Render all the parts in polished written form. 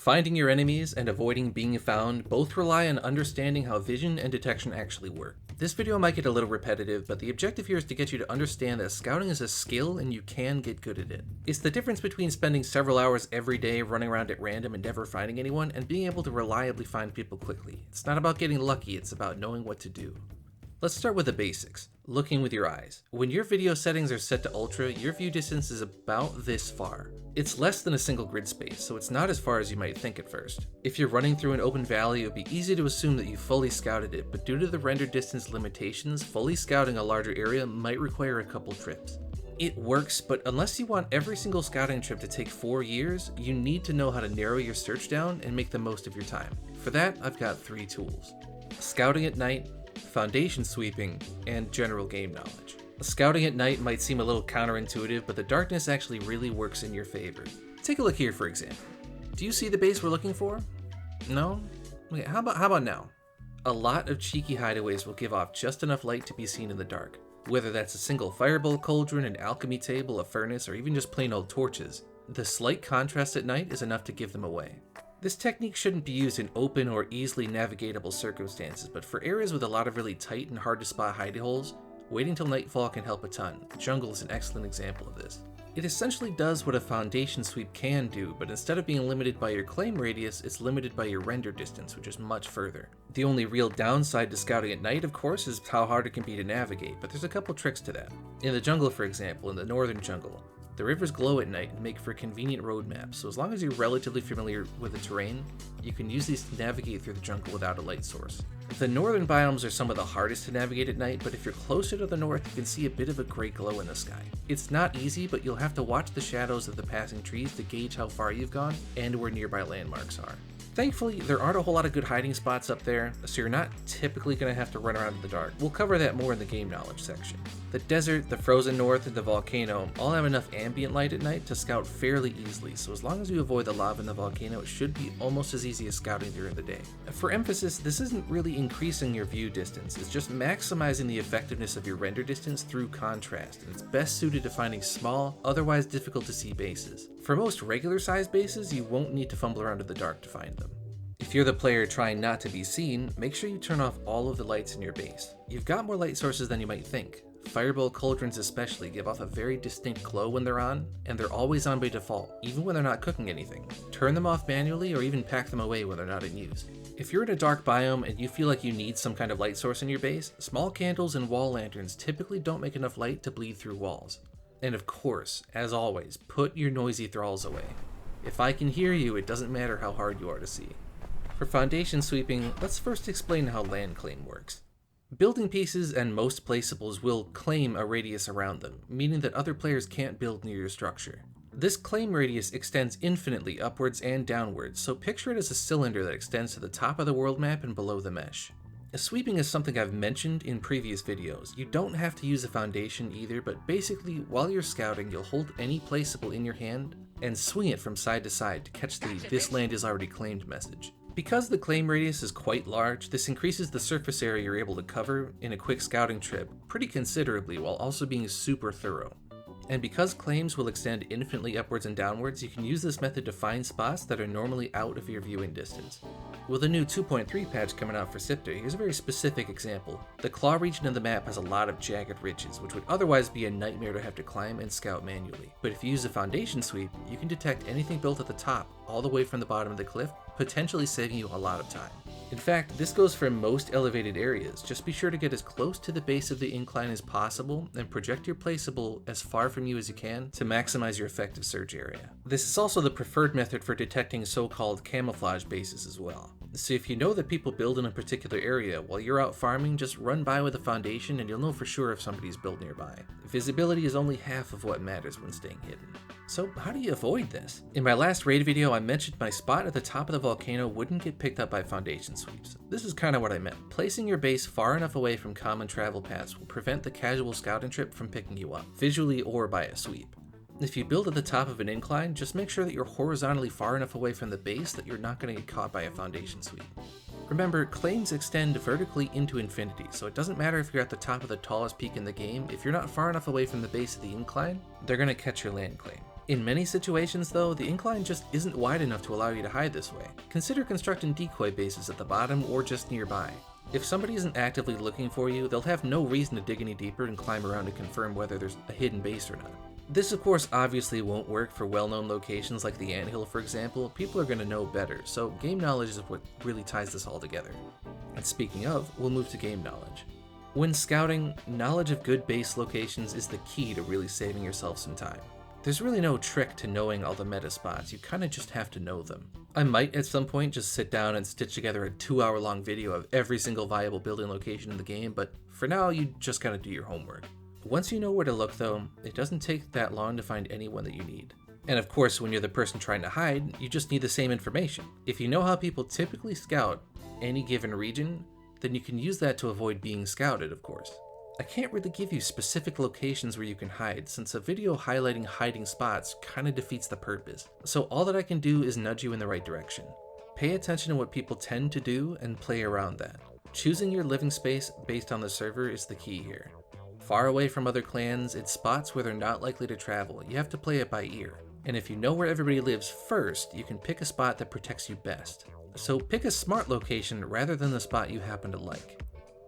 Finding your enemies and avoiding being found both rely on understanding how vision and detection actually work. This video might get a little repetitive, but the objective here is to get you to understand that scouting is a skill and you can get good at it. It's the difference between spending several hours every day running around at random and never finding anyone, and being able to reliably find people quickly. It's not about getting lucky, it's about knowing what to do. Let's start with the basics. Looking with your eyes. When your video settings are set to ultra, your view distance is about this far. It's less than a single grid space, so it's not as far as you might think at first. If you're running through an open valley, it would be easy to assume that you fully scouted it, but due to the render distance limitations, fully scouting a larger area might require a couple trips. It works, but unless you want every single scouting trip to take 4 years, you need to know how to narrow your search down and make the most of your time. For that, I've got 3 tools. Scouting at night, foundation sweeping, and general game knowledge. Scouting at night might seem a little counterintuitive, but the darkness actually really works in your favor. Take a look here, for example. Do you see the base we're looking for? No? Okay, how about now? A lot of cheeky hideaways will give off just enough light to be seen in the dark. Whether that's a single fireball cauldron, an alchemy table, a furnace, or even just plain old torches, the slight contrast at night is enough to give them away. This technique shouldn't be used in open or easily navigatable circumstances, but for areas with a lot of really tight and hard to spot hidey holes, waiting till nightfall can help a ton. The jungle is an excellent example of this. It essentially does what a foundation sweep can do, but instead of being limited by your claim radius, it's limited by your render distance, which is much further. The only real downside to scouting at night, of course, is how hard it can be to navigate, but there's a couple tricks to that. In the jungle, for example, in the northern jungle, the rivers glow at night and make for convenient road maps, so as long as you're relatively familiar with the terrain, you can use these to navigate through the jungle without a light source. The northern biomes are some of the hardest to navigate at night, but if you're closer to the north, you can see a bit of a gray glow in the sky. It's not easy, but you'll have to watch the shadows of the passing trees to gauge how far you've gone and where nearby landmarks are. Thankfully, there aren't a whole lot of good hiding spots up there, so you're not typically going to have to run around in the dark. We'll cover that more in the game knowledge section. The desert, the frozen north, and the volcano all have enough ambient light at night to scout fairly easily, so as long as you avoid the lava in the volcano, it should be almost as easy as scouting during the day. For emphasis, this isn't really increasing your view distance, it's just maximizing the effectiveness of your render distance through contrast, and it's best suited to finding small, otherwise difficult to see bases. For most regular sized bases, you won't need to fumble around in the dark to find them. If you're the player trying not to be seen, make sure you turn off all of the lights in your base. You've got more light sources than you might think. Fireball cauldrons especially give off a very distinct glow when they're on, and they're always on by default, even when they're not cooking anything. Turn them off manually or even pack them away when they're not in use. If you're in a dark biome and you feel like you need some kind of light source in your base, small candles and wall lanterns typically don't make enough light to bleed through walls. And of course, as always, put your noisy thralls away. If I can hear you, it doesn't matter how hard you are to see. For foundation sweeping, let's first explain how land claim works. Building pieces and most placeables will claim a radius around them, meaning that other players can't build near your structure. This claim radius extends infinitely upwards and downwards, so picture it as a cylinder that extends to the top of the world map and below the mesh. Sweeping is something I've mentioned in previous videos. You don't have to use a foundation either, but basically while you're scouting, you'll hold any placeable in your hand and swing it from side to side to catch the "this land is already claimed" message. Because the claim radius is quite large, this increases the surface area you're able to cover in a quick scouting trip pretty considerably while also being super thorough. And because claims will extend infinitely upwards and downwards, you can use this method to find spots that are normally out of your viewing distance. With a new 2.3 patch coming out for Sifter, here's a very specific example. The claw region of the map has a lot of jagged ridges, which would otherwise be a nightmare to have to climb and scout manually. But if you use a foundation sweep, you can detect anything built at the top, all the way from the bottom of the cliff, potentially saving you a lot of time. In fact, this goes for most elevated areas. Just be sure to get as close to the base of the incline as possible and project your placeable as far from you as you can to maximize your effective search area. This is also the preferred method for detecting so-called camouflage bases as well. So if you know that people build in a particular area, while you're out farming, just run by with a foundation and you'll know for sure if somebody's built nearby. Visibility is only half of what matters when staying hidden. So how do you avoid this? In my last raid video, I mentioned my spot at the top of the volcano wouldn't get picked up by foundation sweeps. This is kind of what I meant. Placing your base far enough away from common travel paths will prevent the casual scouting trip from picking you up, visually or by a sweep. If you build at the top of an incline, just make sure that you're horizontally far enough away from the base that you're not going to get caught by a foundation sweep. Remember, claims extend vertically into infinity, so it doesn't matter if you're at the top of the tallest peak in the game. If you're not far enough away from the base of the incline, they're going to catch your land claim. In many situations though, the incline just isn't wide enough to allow you to hide this way. Consider constructing decoy bases at the bottom or just nearby. If somebody isn't actively looking for you, they'll have no reason to dig any deeper and climb around to confirm whether there's a hidden base or not. This of course obviously won't work for well-known locations like the anthill for example. People are going to know better, so game knowledge is what really ties this all together. And speaking of, we'll move to game knowledge. When scouting, knowledge of good base locations is the key to really saving yourself some time. There's really no trick to knowing all the meta spots, you kinda just have to know them. I might at some point just sit down and stitch together a 2-hour long video of every single viable building location in the game, but for now you just gotta do your homework. Once you know where to look though, it doesn't take that long to find anyone that you need. And of course, when you're the person trying to hide, you just need the same information. If you know how people typically scout any given region, then you can use that to avoid being scouted, of course. I can't really give you specific locations where you can hide, since a video highlighting hiding spots kinda defeats the purpose. So all that I can do is nudge you in the right direction. Pay attention to what people tend to do and play around that. Choosing your living space based on the server is the key here. Far away from other clans, it's spots where they're not likely to travel. You have to play it by ear. And if you know where everybody lives first, you can pick a spot that protects you best. So pick a smart location rather than the spot you happen to like.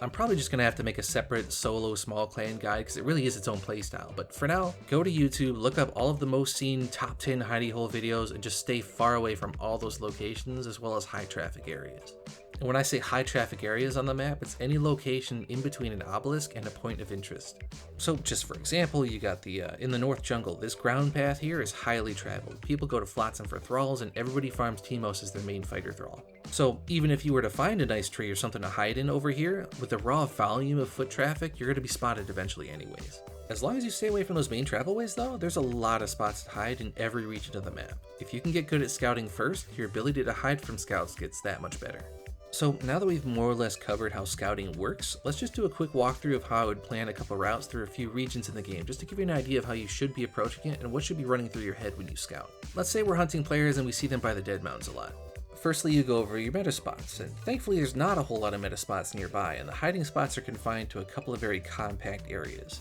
I'm probably just going to have to make a separate solo small clan guide because it really is its own playstyle, but for now, go to YouTube, look up all of the most seen top 10 hidey hole videos and just stay far away from all those locations as well as high traffic areas. And when I say high traffic areas on the map, it's any location in between an obelisk and a point of interest. So just for example, you got the in the North Jungle, this ground path here is highly traveled. People go to Flotsam for thralls and everybody farms Timos as their main fighter thrall. So even if you were to find a nice tree or something to hide in over here, with the raw volume of foot traffic, you're going to be spotted eventually anyways. As long as you stay away from those main travelways though, there's a lot of spots to hide in every region of the map. If you can get good at scouting first, your ability to hide from scouts gets that much better. So now that we've more or less covered how scouting works, let's just do a quick walkthrough of how I would plan a couple routes through a few regions in the game, just to give you an idea of how you should be approaching it and what should be running through your head when you scout. Let's say we're hunting players and we see them by the dead mountains a lot. Firstly, you go over your meta spots, and thankfully there's not a whole lot of meta spots nearby, and the hiding spots are confined to a couple of very compact areas.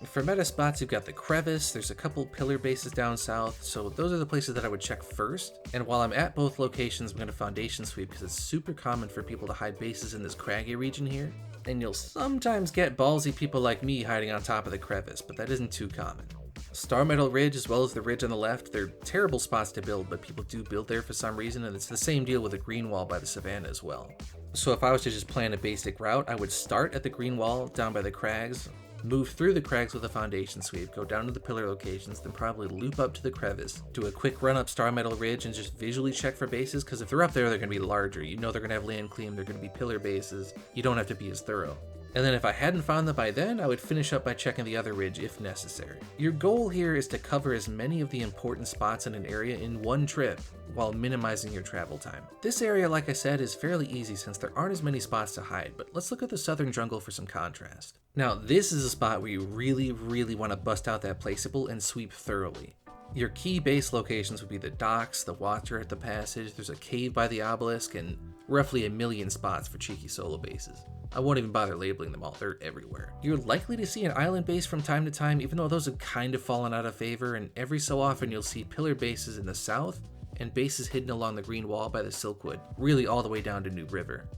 For meta spots, you've got the crevice, there's a couple pillar bases down south, so those are the places that I would check first. And while I'm at both locations, I'm going to foundation sweep because it's super common for people to hide bases in this craggy region here. And you'll sometimes get ballsy people like me hiding on top of the crevice, but that isn't too common. Star Metal Ridge as well as the ridge on the left, they're terrible spots to build, but people do build there for some reason, and it's the same deal with the green wall by the savannah as well. So if I was to just plan a basic route, I would start at the green wall down by the crags, move through the crags with a foundation sweep, go down to the pillar locations, then probably loop up to the crevice, do a quick run up Star Metal Ridge and just visually check for bases, because if they're up there, they're going to be larger. You know they're going to have land claim, they're going to be pillar bases. You don't have to be as thorough. And then if I hadn't found them by then, I would finish up by checking the other ridge if necessary. Your goal here is to cover as many of the important spots in an area in one trip, while minimizing your travel time. This area, like I said, is fairly easy since there aren't as many spots to hide, but let's look at the southern jungle for some contrast. Now, this is a spot where you really want to bust out that placeable and sweep thoroughly. Your key base locations would be the docks, the watcher at the passage, there's a cave by the obelisk, and roughly 1 million spots for cheeky solo bases. I won't even bother labeling them all, they're everywhere. You're likely to see an island base from time to time, even though those have kind of fallen out of favor, and every so often you'll see pillar bases in the south, and bases hidden along the green wall by the Silkwood, really all the way down to New River.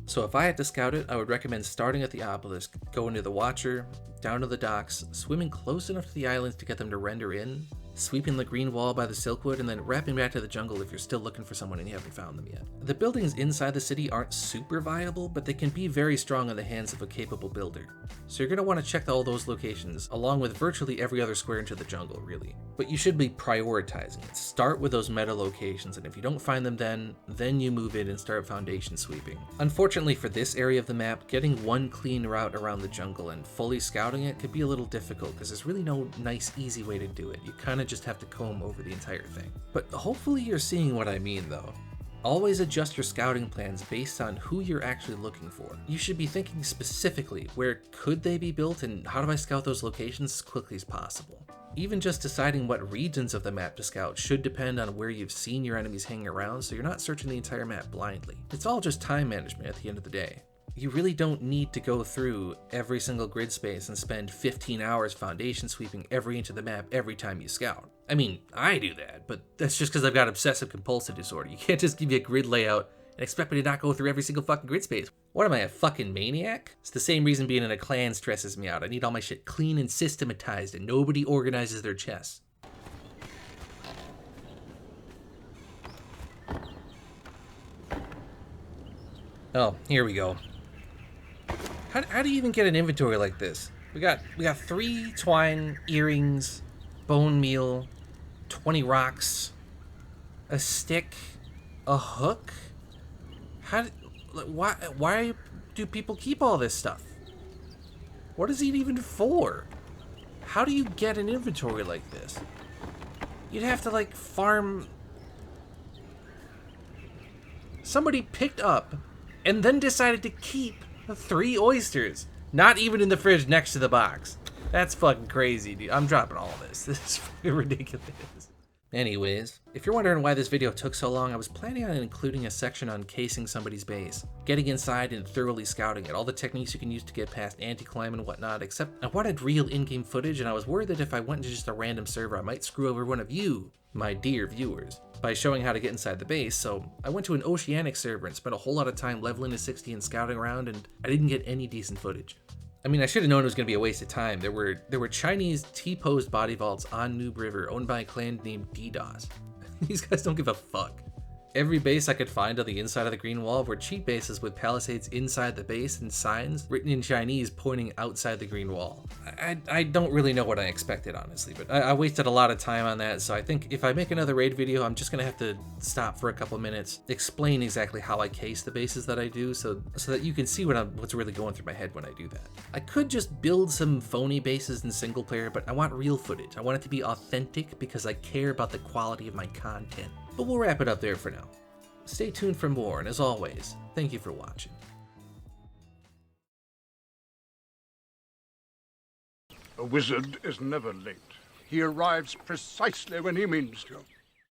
So if I had to scout it, I would recommend starting at the obelisk, going to the watcher, down to the docks, swimming close enough to the islands to get them to render in, sweeping the green wall by the Silkwood, and then wrapping back to the jungle if you're still looking for someone and you haven't found them yet. The buildings inside the city aren't super viable, but they can be very strong in the hands of a capable builder. So you're going to want to check all those locations, along with virtually every other square into the jungle, really. But you should be prioritizing it. Start with those meta locations, and if you don't find them then you move in and start foundation sweeping. Unfortunately for this area of the map, getting one clean route around the jungle and fully scouting it could be a little difficult because there's really no nice, easy way to do it. You kind of just have to comb over the entire thing. But hopefully you're seeing what I mean though. Always adjust your scouting plans based on who you're actually looking for. You should be thinking specifically, where could they be built and how do I scout those locations as quickly as possible? Even just deciding what regions of the map to scout should depend on where you've seen your enemies hanging around, so you're not searching the entire map blindly. It's all just time management at the end of the day. You really don't need to go through every single grid space and spend 15 hours foundation sweeping every inch of the map every time you scout. I mean, I do that, but that's just because I've got obsessive compulsive disorder. You can't just give me a grid layout and expect me to not go through every single fucking grid space. What am I, a fucking maniac? It's the same reason being in a clan stresses me out. I need all my shit clean and systematized, and nobody organizes their chests. Oh, here we go. How do you even get an inventory like this? We got 3 twine earrings, bone meal, 20 rocks, a stick, a hook. Why do people keep all this stuff? What is it even for? How do you get an inventory like this? You'd have to like farm. Somebody picked up and then decided to keep 3 oysters, not even in the fridge next to the box. That's fucking crazy, dude. I'm dropping all of this. This is fucking ridiculous. Anyways, if you're wondering why this video took so long, I was planning on including a section on casing somebody's base, getting inside and thoroughly scouting it, all the techniques you can use to get past anti-climb and whatnot, except I wanted real in-game footage, and I was worried that if I went into just a random server, I might screw over one of you, my dear viewers, by showing how to get inside the base. So I went to an oceanic server and spent a whole lot of time leveling to 60 and scouting around, and I didn't get any decent footage. I mean, I should have known it was going to be a waste of time. There were Chinese T-posed body vaults on Noob River owned by a clan named DDoS. These guys don't give a fuck. Every base I could find on the inside of the green wall were cheat bases with palisades inside the base and signs written in Chinese pointing outside the green wall. I don't really know what I expected, honestly, but I wasted a lot of time on that, so I think if I make another raid video, I'm just gonna have to stop for a couple minutes, explain exactly how I case the bases that I do, so that you can see what's really going through my head when I do that. I could just build some phony bases in single player, but I want real footage. I want it to be authentic because I care about the quality of my content. But we'll wrap it up there for now. Stay tuned for more, and as always, thank you for watching. A wizard is never late. He arrives precisely when he means to.